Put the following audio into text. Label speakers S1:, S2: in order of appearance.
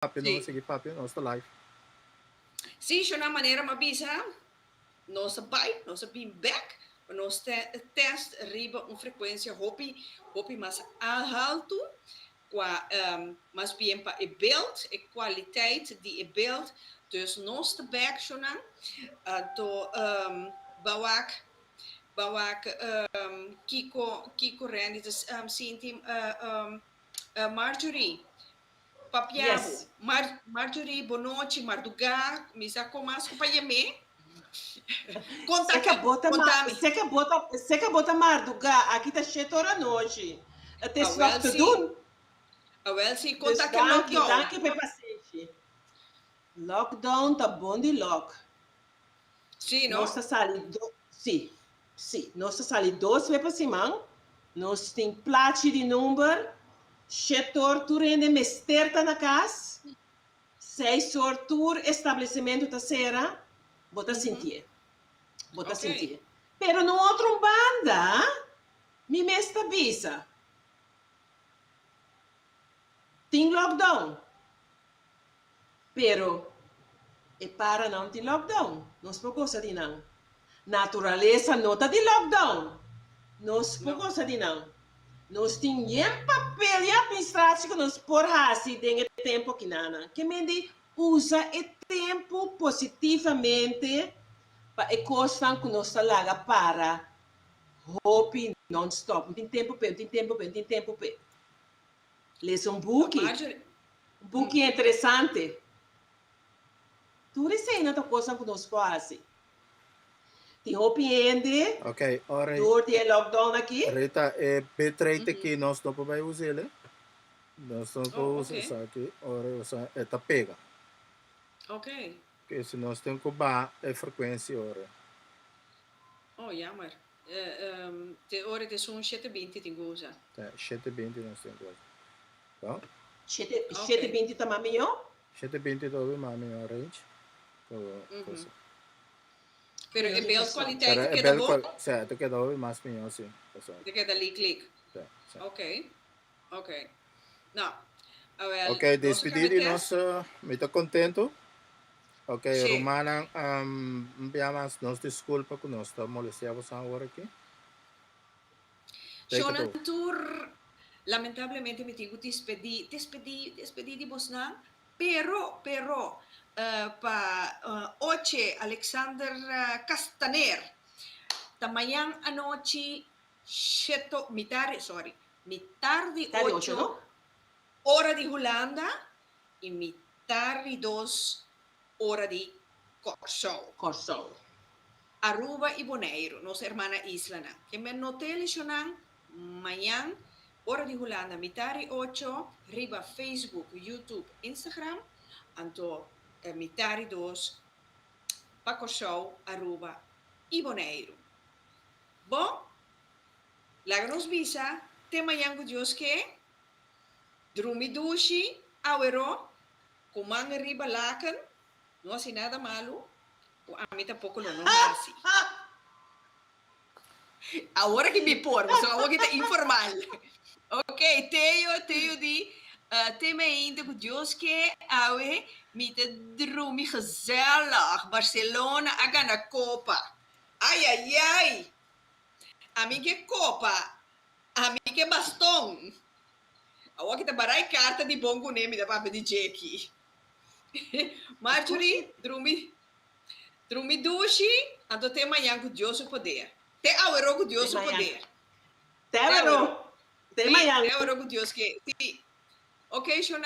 S1: papi, não
S2: Sim.
S1: seguir papi, nossa live.
S2: Sim, de uma maneira uma bisa, nossa pai, nossa back, nosso teste riba uma frequência hopi mais alto, mas bem para o beeld, a qualiteit die o beeld, dus nosso back shona, to bawak Kiko Randy, dus Sinti Marjorie. Papiamo,
S3: Yes.
S2: Marjorie, Bonotti, Marduga, Misa Comas, Payame.
S3: Você que bota Marduga, aqui tá cheio toda noite. Até se vai tudo.
S2: Well, sim,
S3: Dus
S2: conta que lockdown.
S3: danke per paciente. Lockdown tá bom de lock.
S2: Sim, não?
S3: Nossa sali, sim. Nossa sali 2 vezes por semana. Nós tem plate de número. Setor tu rende mesterta na casa. 6 tour estabelecimento da serra. Bota sentir. Bota sentir. Pero no outro banda, me mesta bisa. Tem lockdown. Pero e para não tem lockdown. Nós por coisa de não. Natureza nota de lockdown. Nós por coisa de não. Nós temos papel e administração que nós por assim tem tempo que nada. Que me usa o tempo positivamente para a coisa que nós laga para hope non-stop. Tem tempo para. Lês book. Book interessante. Tudo isso aí não é coisa que nós fazemos. Tem hope
S1: Ok, ora.
S3: Door die lockdown aqui.
S1: Rita, é B3 que nós não podemos usar, né? Nós não podemos usar aqui. Ora, é pega.
S2: Ok.
S1: Porque se nós temos que baixar a frequência, ora.
S2: Oh, jammer. De ora de zo'n 720 tem que usar.
S1: 720 nós temos que usar. Então?
S3: 720 tá mais melhor?
S1: 720 também mais melhor, range.
S2: Pero é bela qualidade que dá bom?
S1: Certo, que dá mais melhor, sim.
S2: De que dá ali clique. Ok. Não.
S1: Ok, despedido, nós muito contento. Ok,
S2: sim.
S1: Romana, enviamos nos desculpa que nós estamos molestando agora aqui.
S2: Shonan Tour, lamentavelmente me tenho que despedir de Bosnan, pero para Oche Alexander Castaner, tamayang anoche mitardi 8 hora de Holanda e mitardi 2 hora de Corsol. Aruba e Bonaire, nossa irmã Islana. Que me notei Shonan, amanhã, hora de Holanda, mitari 8, riba Facebook, YouTube, Instagram, anto mitari 2, Paco Show, Aruba e Bonaire. Bom, láganos visa, tema yango Dios que, drumi dushi, awero, kumang riba lakan, não assim nada malo, a mim tampouco não é assim. Agora que me pôr, mas agora que está informal. Ok, tenho de tema ainda com Deus que awe me te drumi gezellig Barcelona a ganhar Copa. Ai. A mim que Copa, a mim que bastão. Agora que tá barai carta de bom com nome da papai de Jackie. Marjorie, drumi dushi, anto tema yang com Deus o poder. Te awero com Deus o poder.
S3: Te awero. Te
S2: awero com Deus que. Ok, Shona.